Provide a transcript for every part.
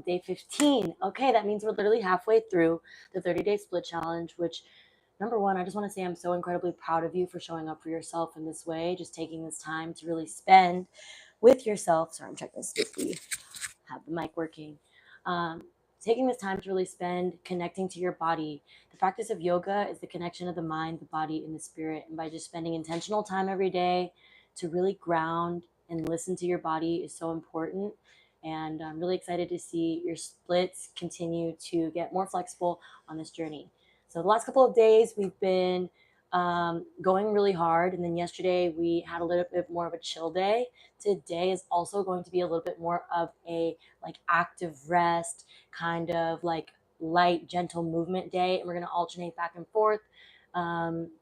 day 15. Okay, that means we're literally halfway through the 30-day split challenge, which, number one, I just want to say I'm so incredibly proud of you for showing up for yourself in this way, just taking this time to really spend with yourself. Sorry, I'm checking this if we have the mic working. Taking this time to really spend connecting to your body. The practice of yoga is the connection of the mind, the body, and the spirit. And by just spending intentional time every day to really ground and listen to your body is so important. And I'm really excited to see your splits continue to get more flexible on this journey. So the last couple of days we've been going really hard, and then yesterday we had a little bit more of a chill day. Today is also going to be a little bit more of a like active rest, kind of like light, gentle movement day, and we're going to alternate back and forth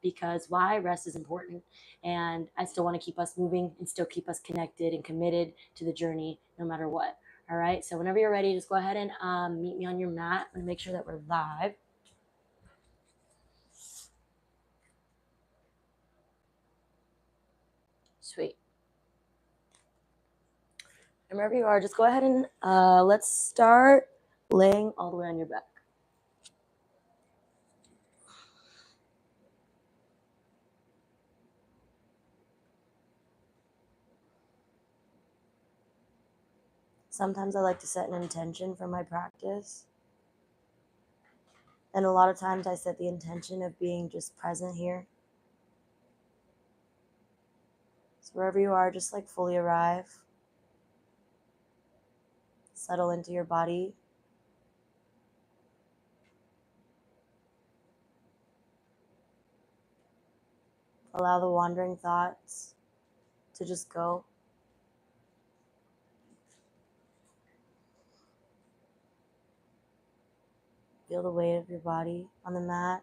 because why? Rest is important, and I still want to keep us moving and still keep us connected and committed to the journey no matter what. All right, so whenever you're ready, just go ahead and meet me on your mat. I'm gonna make sure that we're live. Sweet. And wherever you are, just go ahead and let's start laying all the way on your back. Sometimes I like to set an intention for my practice. And a lot of times I set the intention of being just present here. So wherever you are, just like fully arrive. Settle into your body. Allow the wandering thoughts to just go. Feel the weight of your body on the mat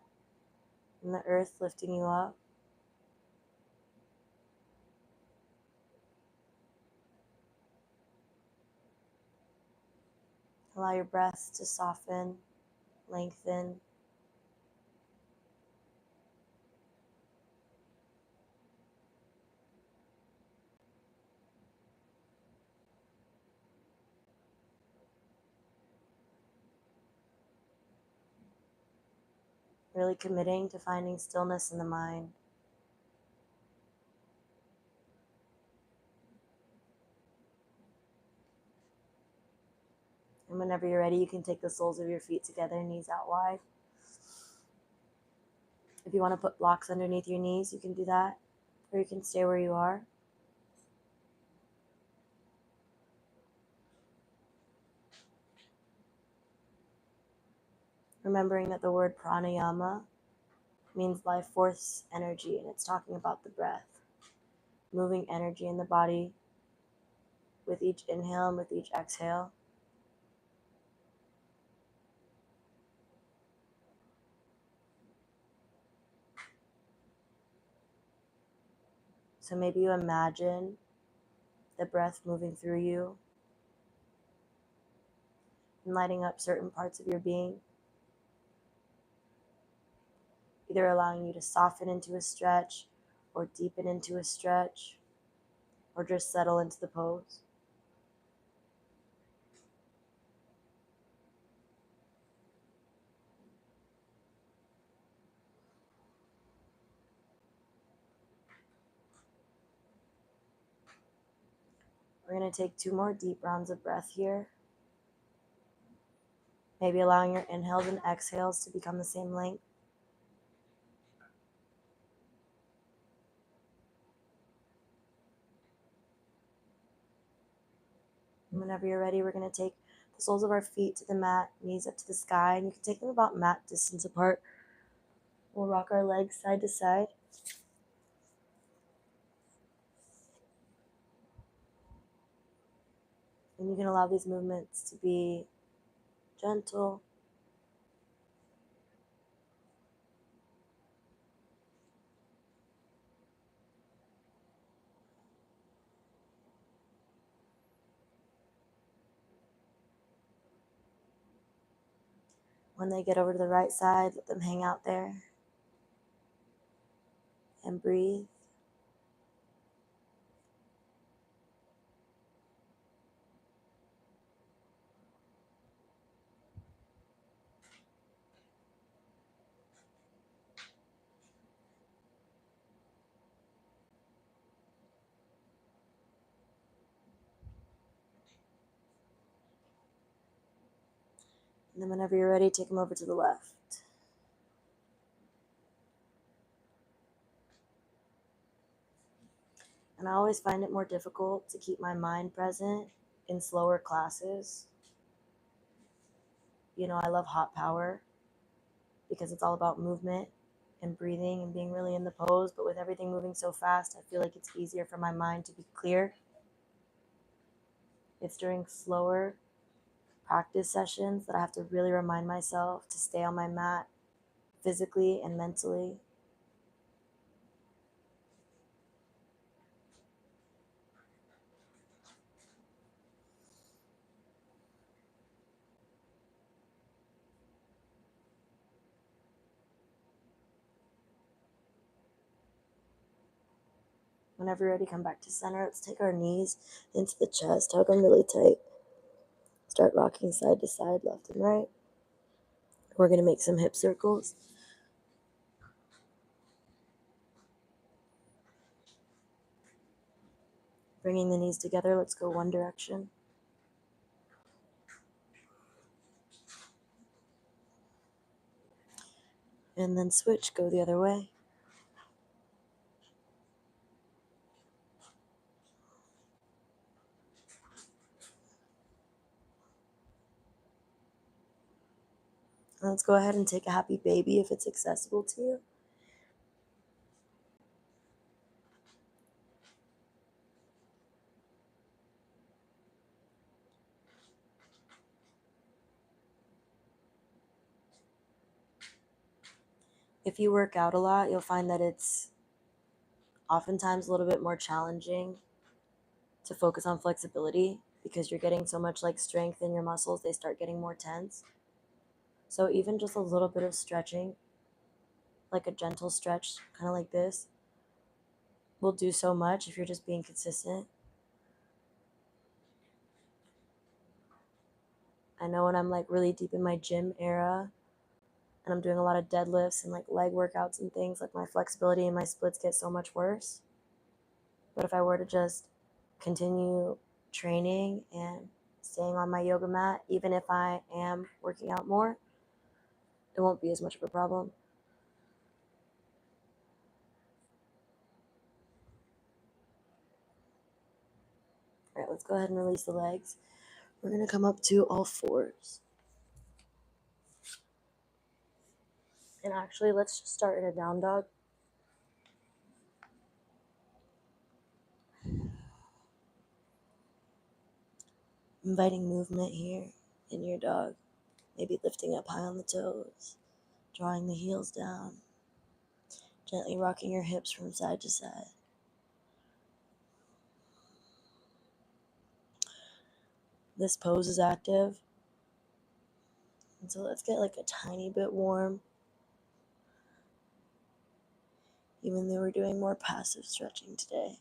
and the earth lifting you up. Allow your breath to soften, lengthen. Really committing to finding stillness in the mind. And whenever you're ready, you can take the soles of your feet together, knees out wide. If you want to put blocks underneath your knees, you can do that, or you can stay where you are. Remembering that the word pranayama means life force energy, and it's talking about the breath, moving energy in the body with each inhale and with each exhale. So maybe you imagine the breath moving through you and lighting up certain parts of your being, either allowing you to soften into a stretch or deepen into a stretch or just settle into the pose. We're going to take 2 more deep rounds of breath here. Maybe allowing your inhales and exhales to become the same length. And whenever you're ready, we're going to take the soles of our feet to the mat, knees up to the sky, and you can take them about mat distance apart. We'll rock our legs side to side. And you can allow these movements to be gentle. When they get over to the right side, let them hang out there. And breathe. And then whenever you're ready, take them over to the left. And I always find it more difficult to keep my mind present in slower classes. You know, I love hot power because it's all about movement and breathing and being really in the pose. But with everything moving so fast, I feel like it's easier for my mind to be clear. It's during slower practice sessions that I have to really remind myself to stay on my mat physically and mentally. Whenever you're ready, come back to center. Let's take our knees into the chest, hug them really tight. Start rocking side to side, left and right. We're going to make some hip circles. Bringing the knees together, let's go one direction. And then switch, go the other way. And let's go ahead and take a happy baby if it's accessible to you. If you work out a lot, you'll find that it's oftentimes a little bit more challenging to focus on flexibility because you're getting so much like strength in your muscles, they start getting more tense. So even just a little bit of stretching, like a gentle stretch, kind of like this, will do so much if you're just being consistent. I know when I'm like really deep in my gym era and I'm doing a lot of deadlifts and like leg workouts and things, like my flexibility and my splits get so much worse. But if I were to just continue training and staying on my yoga mat, even if I am working out more, it won't be as much of a problem. All right, let's go ahead and release the legs. We're going to come up to all fours. And actually, let's just start in a down dog. Inviting movement here in your dog. Maybe lifting up high on the toes, drawing the heels down, gently rocking your hips from side to side. This pose is active. And so let's get like a tiny bit warm. Even though we're doing more passive stretching today.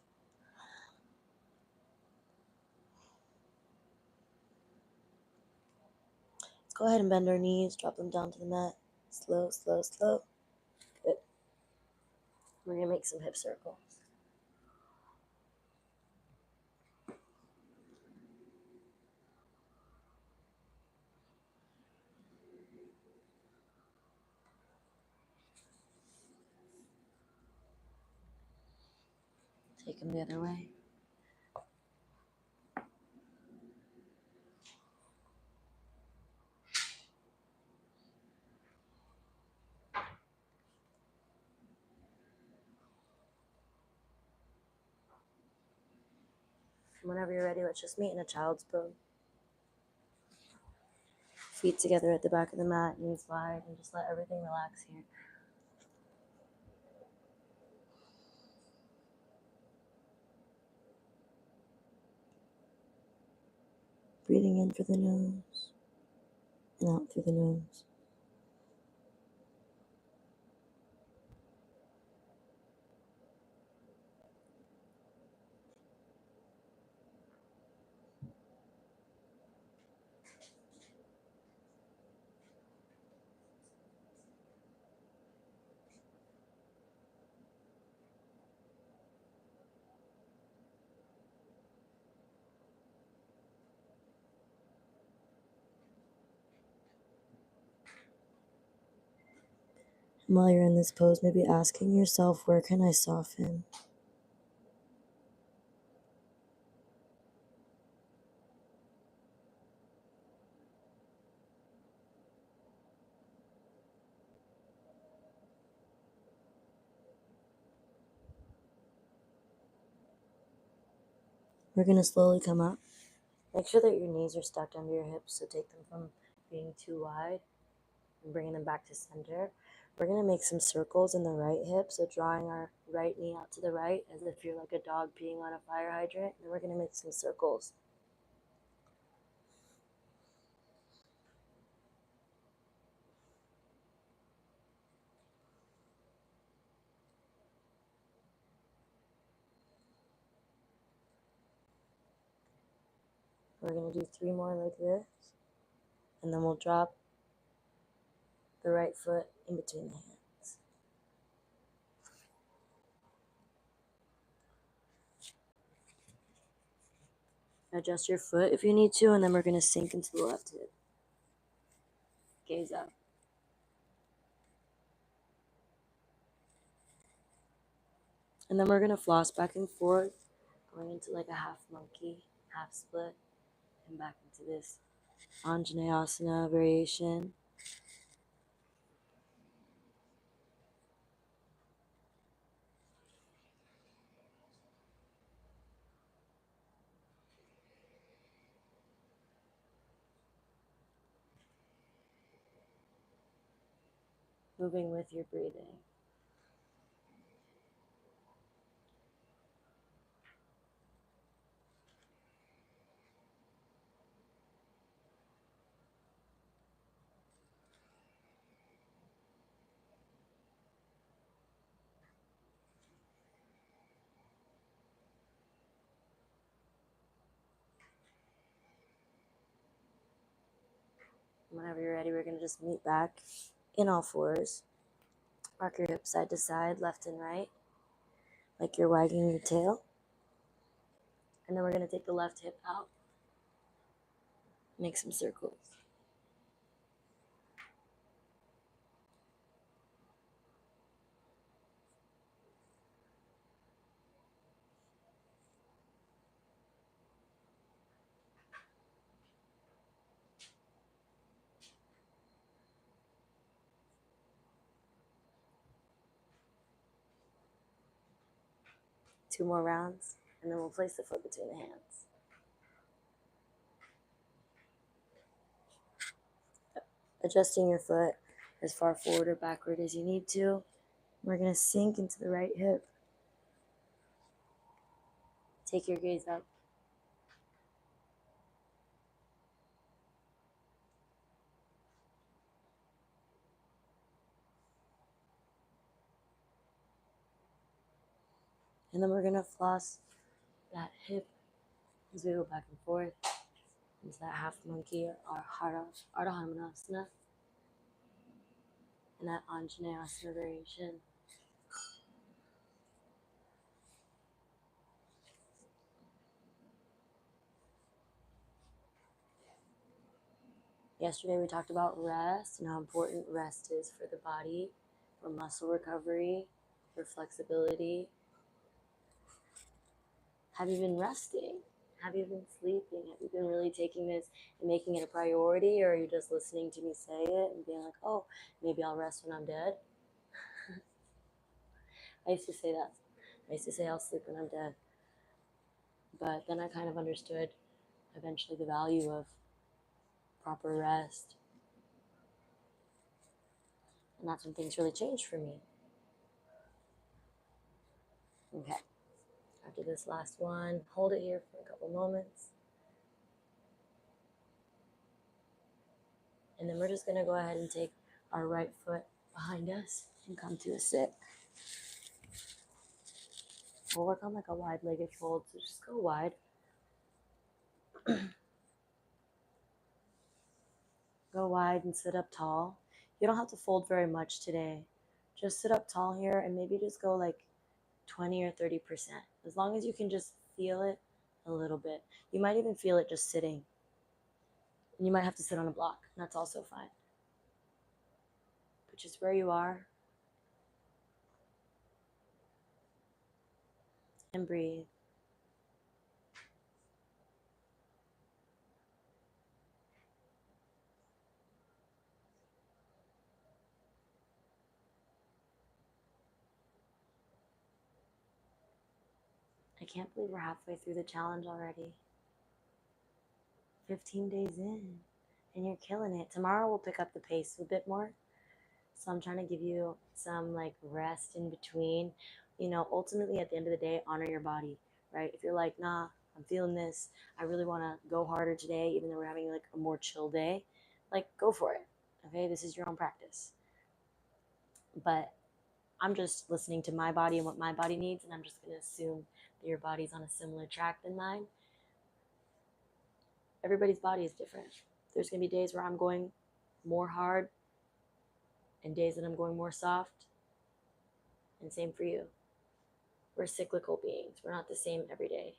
Let's go ahead and bend our knees, drop them down to the mat. Slow, slow, slow. Good. We're going to make some hip circles. Take them the other way. And whenever you're ready, let's just meet in a child's pose. Feet together at the back of the mat, knees wide, and just let everything relax here. Breathing in for the nose and out through the nose. And while you're in this pose, maybe asking yourself, where can I soften? We're going to slowly come up. Make sure that your knees are stuck under your hips, so take them from being too wide and bringing them back to center. We're going to make some circles in the right hip, so drawing our right knee out to the right as if you're like a dog peeing on a fire hydrant. And we're going to make some circles. We're going to do 3 more like this, and then we'll drop the right foot in between the hands. Adjust your foot if you need to, and then we're going to sink into the left hip. Gaze up. And then we're going to floss back and forth, going into like a half monkey, half split, and back into this Anjaneyasana variation. Moving with your breathing. Whenever you're ready, we're going to just meet back in all fours. Rock your hips side to side, left and right, like you're wagging your tail. And then we're going to take the left hip out. Make some circles. Two more rounds, and then we'll place the foot between the hands. Adjusting your foot as far forward or backward as you need to. We're going to sink into the right hip. Take your gaze up. And then we're going to floss that hip as we go back and forth into that half monkey or Ardha Hanumanasana and that Anjaneyasana variation. Yesterday we talked about rest and how important rest is for the body, for muscle recovery, for flexibility. Have you been resting? Have you been sleeping? Have you been really taking this and making it a priority, or are you just listening to me say it and being like, oh, maybe I'll rest when I'm dead? I used to say that. I used to say I'll sleep when I'm dead. But then I kind of understood eventually the value of proper rest. And that's when things really changed for me. Okay. After this last one, hold it here for a couple moments. And then we're just going to go ahead and take our right foot behind us and come to a sit. We'll work on like a wide-legged fold, so just go wide. Go wide and sit up tall. You don't have to fold very much today. Just sit up tall here and maybe just go like 20 or 30%. As long as you can just feel it a little bit. You might even feel it just sitting. And you might have to sit on a block. That's also fine. But just where you are, and breathe. I can't believe we're halfway through the challenge already. 15 days in, and you're killing it. Tomorrow we'll pick up the pace a bit more. So I'm trying to give you some like rest in between. Ultimately at the end of the day, honor your body, right? If you're like, nah, I'm feeling this, I really want to go harder today, even though we're having like a more chill day, like go for it. Okay, this is your own practice. But I'm just listening to my body and what my body needs, and I'm just going to assume that your body's on a similar track than mine. Everybody's body is different. There's going to be days where I'm going more hard and days that I'm going more soft. And same for you. We're cyclical beings. We're not the same every day.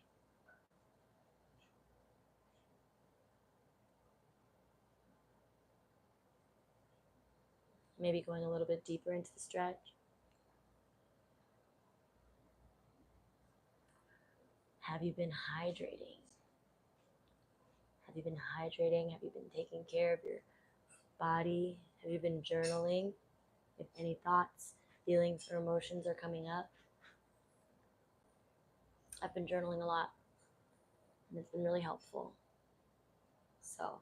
Maybe going a little bit deeper into the stretch. Have you been hydrating? Have you been hydrating? Have you been taking care of your body? Have you been journaling? If any thoughts, feelings, or emotions are coming up, I've been journaling a lot, and it's been really helpful. So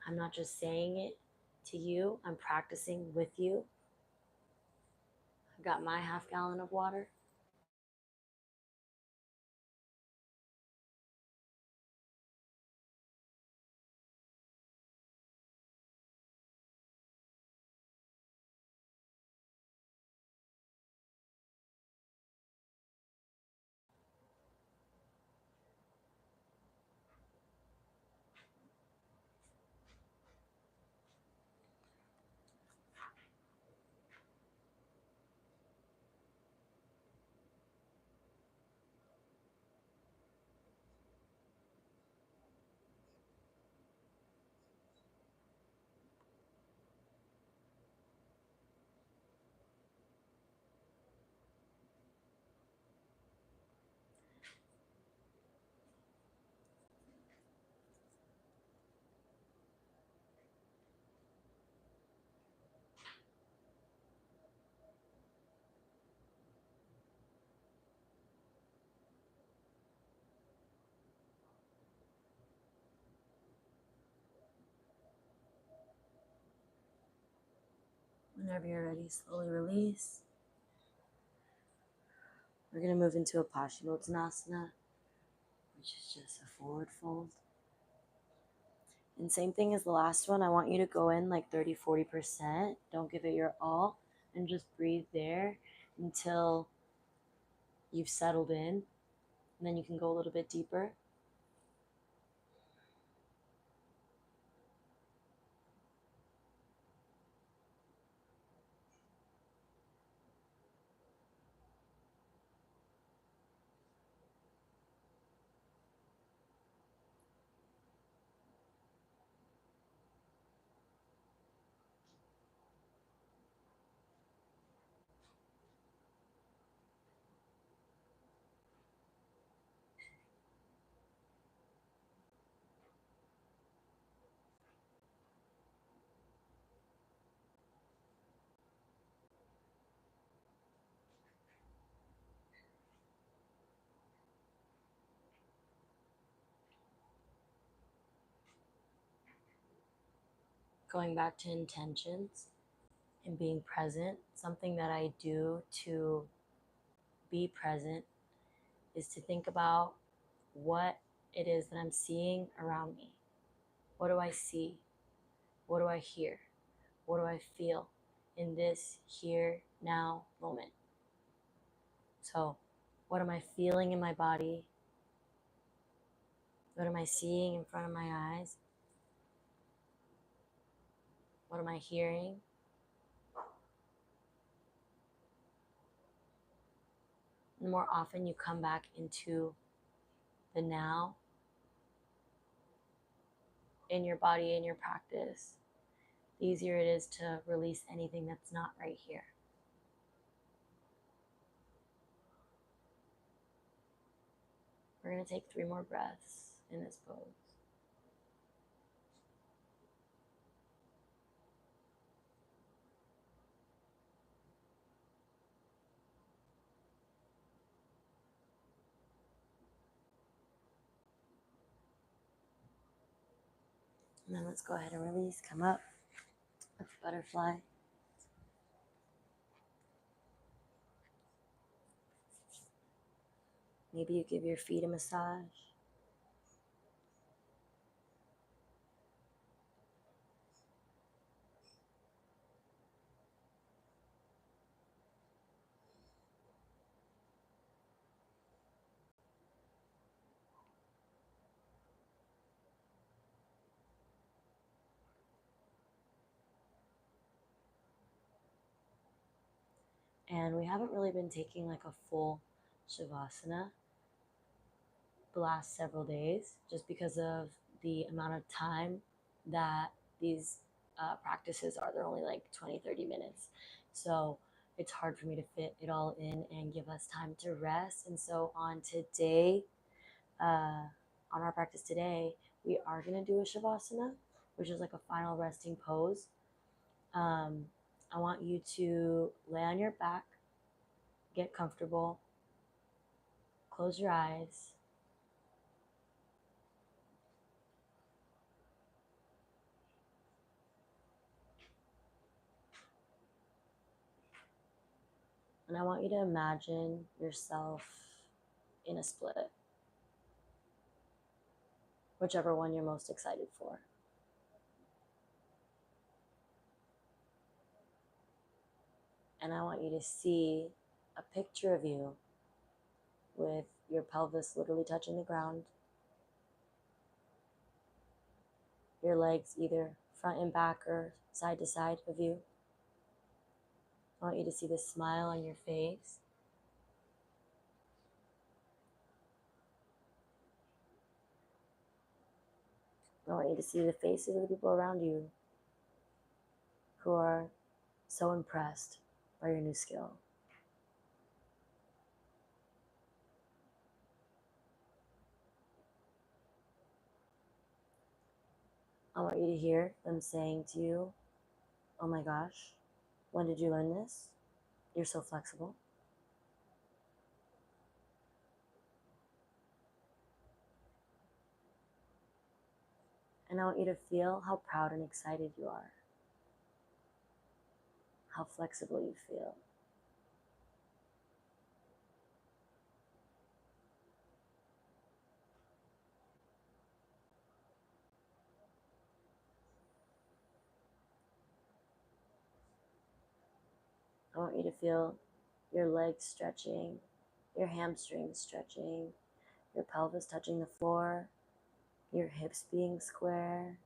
I'm not just saying it to you, I'm practicing with you. I've got my half-gallon of water. Whenever you're ready, slowly release. We're going to move into a Paschimottanasana, which is just a forward fold. And same thing as the last one, I want you to go in like 30-40%. Don't give it your all, and just breathe there until you've settled in. And then you can go a little bit deeper. Going back to intentions and being present, something that I do to be present is to think about what it is that I'm seeing around me. What do I see? What do I hear? What do I feel in this here, now moment? So, what am I feeling in my body? What am I seeing in front of my eyes? What am I hearing? The more often you come back into the now in your body, in your practice, the easier it is to release anything that's not right here. We're going to take 3 more breaths in this pose. And then let's go ahead and release. Come up. Let's butterfly. Maybe you give your feet a massage. And we haven't really been taking like a full Shavasana the last several days just because of the amount of time that these practices are. They're only like 20-30 minutes. So it's hard for me to fit it all in and give us time to rest. And so on today, on our practice today, we are going to do a Shavasana, which is like a final resting pose. I want you to lay on your back, get comfortable, close your eyes. And I want you to imagine yourself in a split, whichever one you're most excited for. And I want you to see a picture of you with your pelvis literally touching the ground, your legs either front and back or side to side of you. I want you to see the smile on your face. I want you to see the faces of the people around you who are so impressed by your new skill. I want you to hear them saying to you, "Oh my gosh, when did you learn this? You're so flexible." And I want you to feel how proud and excited you are, how flexible you feel. I want you to feel your legs stretching, your hamstrings stretching, your pelvis touching the floor, your hips being square.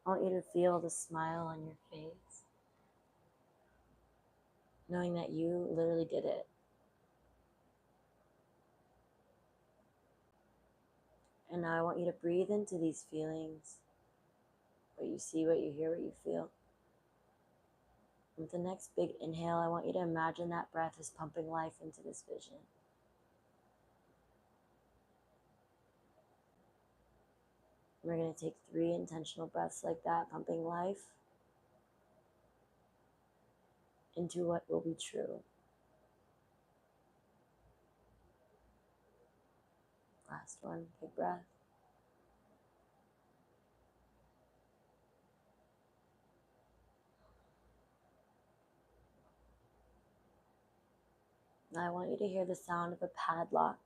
I want you to feel the smile on your face, knowing that you literally did it. And now I want you to breathe into these feelings, what you see, what you hear, what you feel. With the next big inhale, I want you to imagine that breath is pumping life into this vision. We're going to take 3 intentional breaths like that, pumping life into what will be true. Last one, big breath. Now I want you to hear the sound of a padlock,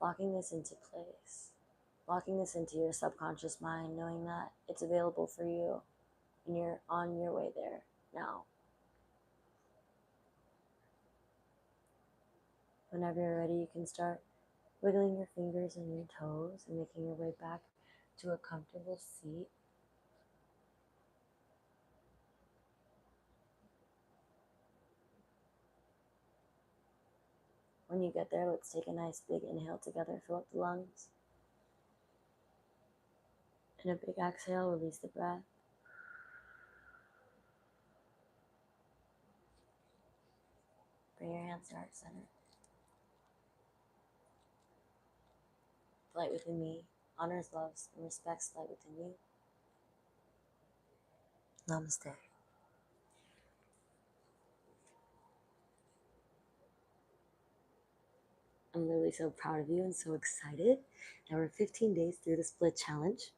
locking this into place, locking this into your subconscious mind, knowing that it's available for you and you're on your way there now. Whenever you're ready, you can start wiggling your fingers and your toes and making your way back to a comfortable seat. When you get there, let's take a nice big inhale together, fill up the lungs. And a big exhale, release the breath. Bring your hands to heart center. light within me, honors, loves, and respects light within you. Namaste. I'm really so proud of you and so excited that we're 15 days through the split challenge.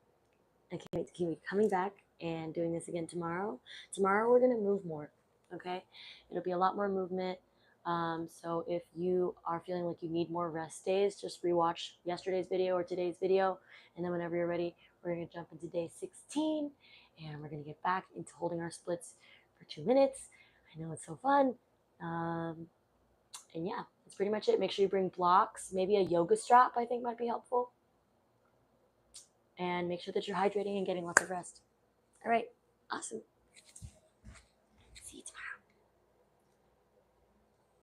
I can't wait to keep coming back and doing this again tomorrow. Tomorrow we're gonna move more, okay? It'll be a lot more movement. So if you are feeling like you need more rest days, just rewatch yesterday's video or today's video, and then whenever you're ready, we're gonna jump into day 16, and we're gonna get back into holding our splits for 2 minutes. I know it's so fun. And yeah, that's pretty much it. Make sure you bring blocks, maybe a yoga strap, I think might be helpful. And make sure that you're hydrating and getting lots of rest. All right, awesome.